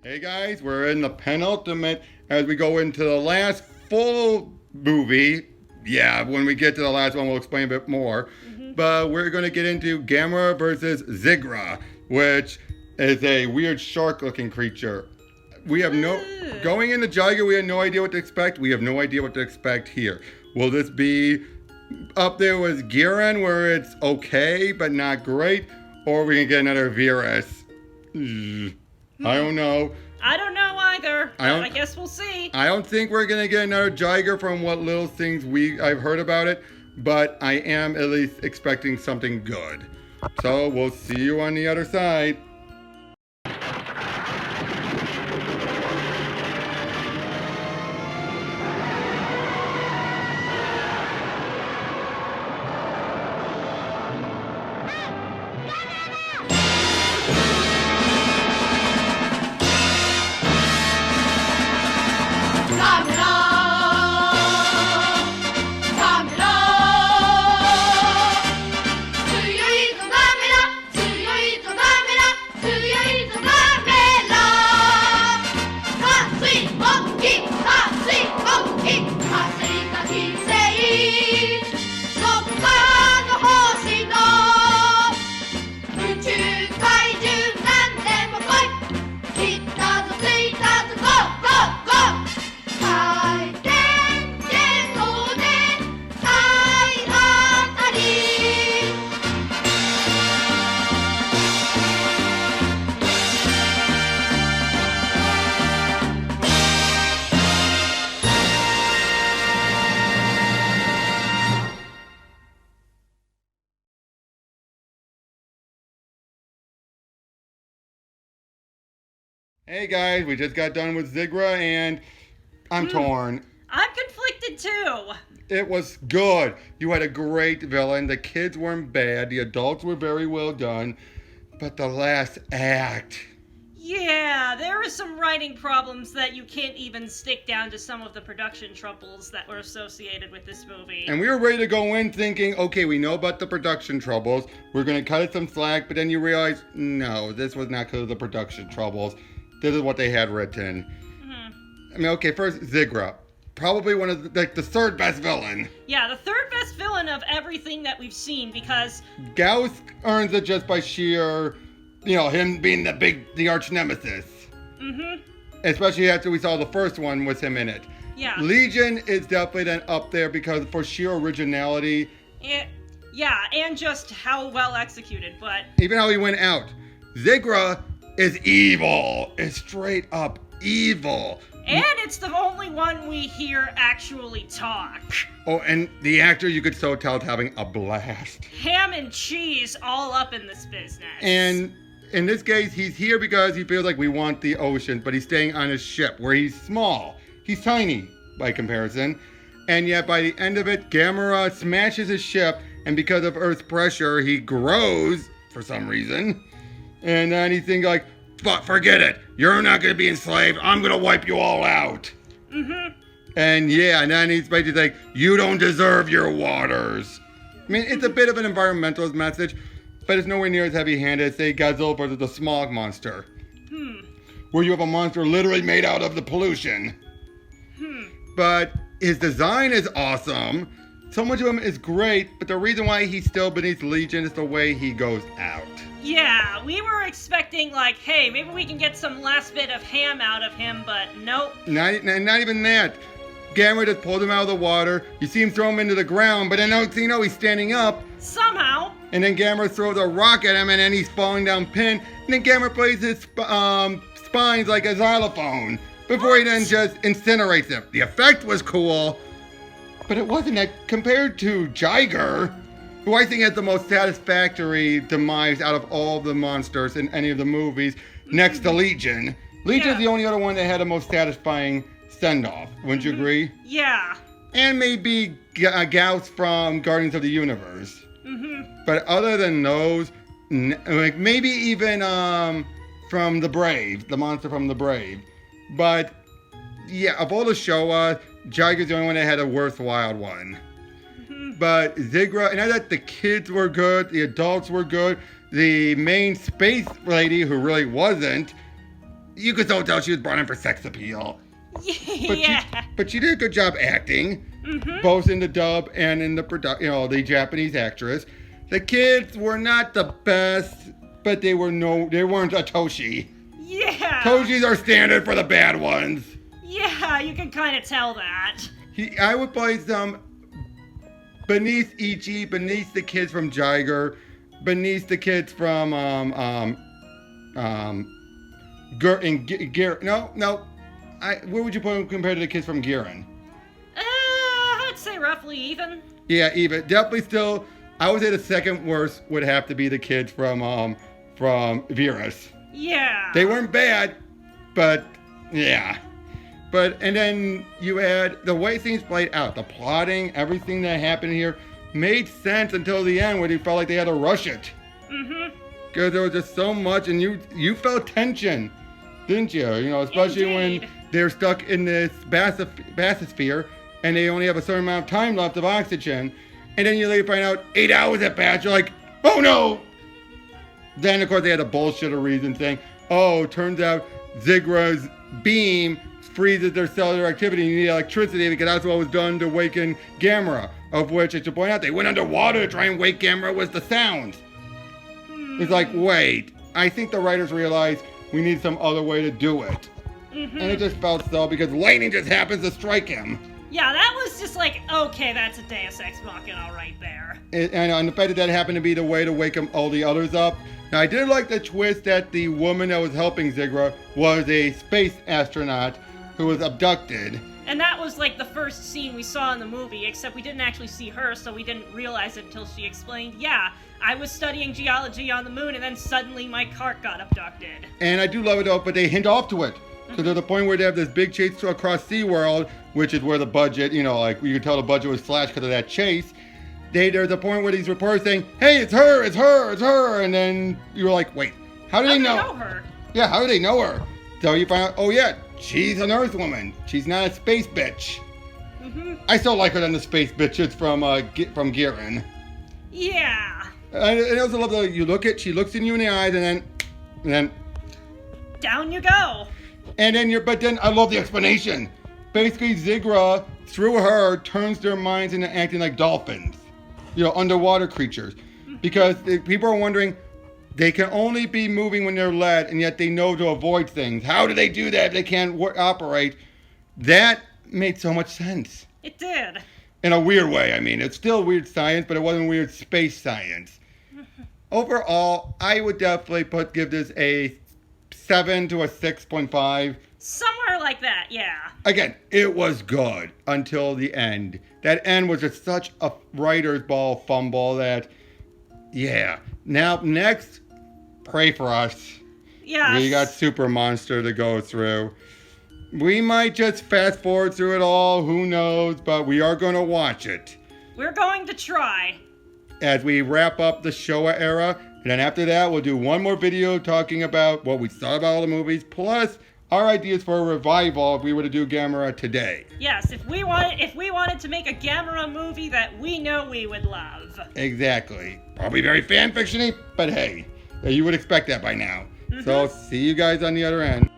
Hey guys, we're in the penultimate as we go into the last full movie. Yeah, when we get to the last one, we'll explain a bit more. But we're going to get into Gamera versus Zigra, which is a weird shark-looking creature. We have going into Jiger, we had no idea what to expect. We have no idea what to expect here. Will this be up there with Giran, where it's okay but not great, or are we gonna get another Virus? I don't know. I don't know either. I guess we'll see. I don't think we're gonna get another Jiger from what little things I've heard about it, but I am at least expecting something good. So we'll see you on the other side. Hey guys, we just got done with Zigra and I'm torn. I'm conflicted too. It was good. You had a great villain. The kids weren't bad. The adults were very well done. But the last act. Yeah, there are some writing problems that you can't even stick down to some of the production troubles that were associated with this movie. And we were ready to go in thinking, okay, we know about the production troubles. We're going to cut it some slack. But then you realize, no, this was not because of the production troubles. This is what they had written. I mean, okay, first, Zigra. Probably one of the third best villain. Yeah, the third best villain of everything that we've seen because... Gauss earns it just by sheer, him being the arch nemesis. Especially after we saw the first one with him in it. Yeah. Legion is definitely then up there because for sheer originality. Yeah, and just how well executed, but... Even how he went out. Zigra is evil. Is straight up evil. And it's the only one we hear actually talk. Oh, and the actor, you could so tell, is having a blast. Ham and cheese all up in this business. And in this case, he's here because he feels like we want the ocean, but he's staying on his ship where he's small. He's tiny by comparison. And yet by the end of it, Gamera smashes his ship, and because of Earth's pressure, he grows for some reason. And then he's thinking like, but forget it. You're not going to be enslaved. I'm going to wipe you all out. And then he's basically like, you don't deserve your waters. I mean, it's a bit of an environmentalist message, but it's nowhere near as heavy-handed as, say, Godzilla versus the smog monster. Where you have a monster literally made out of the pollution. But his design is awesome. So much of him is great, but the reason why he's still beneath Legion is the way he goes out. Yeah, we were expecting like, hey, maybe we can get some last bit of ham out of him, but nope. Not even that. Gamera just pulled him out of the water. You see him throw him into the ground, but then next thing you know, he's standing up. Somehow. And then Gamera throws a rock at him, and then he's falling down pin. And then Gamera plays his spines like a xylophone before he then just incinerates him. The effect was cool, but it wasn't that compared to Jiger, who I think has the most satisfactory demise out of all the monsters in any of the movies, next to Legion. Legion's the only other one that had the most satisfying send-off. Wouldn't you agree? Yeah. And maybe Gauss from Guardians of the Universe. But other than those, like maybe even from The Brave, the monster from The Brave. But yeah, of all the Showa, Jiger's the only one that had a worthwhile one. But Zigra, and I thought the kids were good, the adults were good, the main space lady who really wasn't, you could so tell she was brought in for sex appeal. Yeah. But she did a good job acting, both in the dub and in the the Japanese actress. The kids were not the best, but they weren't a Toshi. Yeah. Toshis are standard for the bad ones. Yeah, you can kind of tell that. I would place them beneath Ichi, beneath the kids from Jiger, beneath the kids from where would you put them compared to the kids from Giren? I'd say roughly even. Yeah, even. Definitely still, I would say the second worst would have to be the kids from Virus. Yeah. They weren't bad, but yeah. And then you had the way things played out, the plotting, everything that happened here made sense until the end where you felt like they had to rush it. Because there was just so much, and you felt tension, didn't you? Especially Indeed. when they're stuck in this bathysphere and they only have a certain amount of time left of oxygen. And then you later find out 8 hours have passed. You're like, oh no! Then, of course, they had a bullshit reason saying, oh, turns out Zigra's beam freezes their cellular activity. You need electricity because that's what was done to awaken Gamera. Of which, I should point out, they went underwater to try and wake Gamera with the sound. It's like, wait, I think the writers realized we need some other way to do it. And it just felt so because lightning just happens to strike him. Yeah, that was just like, okay, that's a Deus Ex Machina right there. And the fact that happened to be the way to wake all the others up. Now, I did like the twist that the woman that was helping Zigra was a space astronaut who was abducted. And that was like the first scene we saw in the movie, except we didn't actually see her, so we didn't realize it until she explained, yeah, I was studying geology on the moon, and then suddenly my cart got abducted. And I do love it though, but they hint off to it. Because there's a point where they have this big chase across SeaWorld, which is where the budget, like you could tell the budget was slashed because of that chase. There's a point where these reporters saying, hey, it's her, it's her, it's her. And then you're like, wait, how do they know her? Yeah, how do they know her? So you find out, oh yeah, she's an Earth woman. She's not a space bitch. I still like her than the space bitches from Giren. Yeah. I also love that she looks in you in the eyes and then down you go. And then but then I love the explanation. Basically, Zigra, through her, turns their minds into acting like dolphins. Underwater creatures. Because people are wondering, they can only be moving when they're led, and yet they know to avoid things. How do they do that if they can't operate? That made so much sense. It did. In a weird way, I mean. It's still weird science, but it wasn't weird space science. Overall, I would definitely give this a 7 to a 6.5. Somewhere like that, yeah. Again, it was good until the end. That end was just such a writer's ball fumble that, yeah. Now, next, pray for us. Yeah. We got Super Monster to go through. We might just fast forward through it all, who knows, but we are going to watch it. We're going to try. As we wrap up the Showa era, and then after that, we'll do one more video talking about what we thought about all the movies, plus our ideas for a revival if we were to do Gamera today. Yes, if we wanted to make a Gamera movie that we know we would love. Exactly. Probably very fan-fiction-y, but hey, you would expect that by now. So, see you guys on the other end.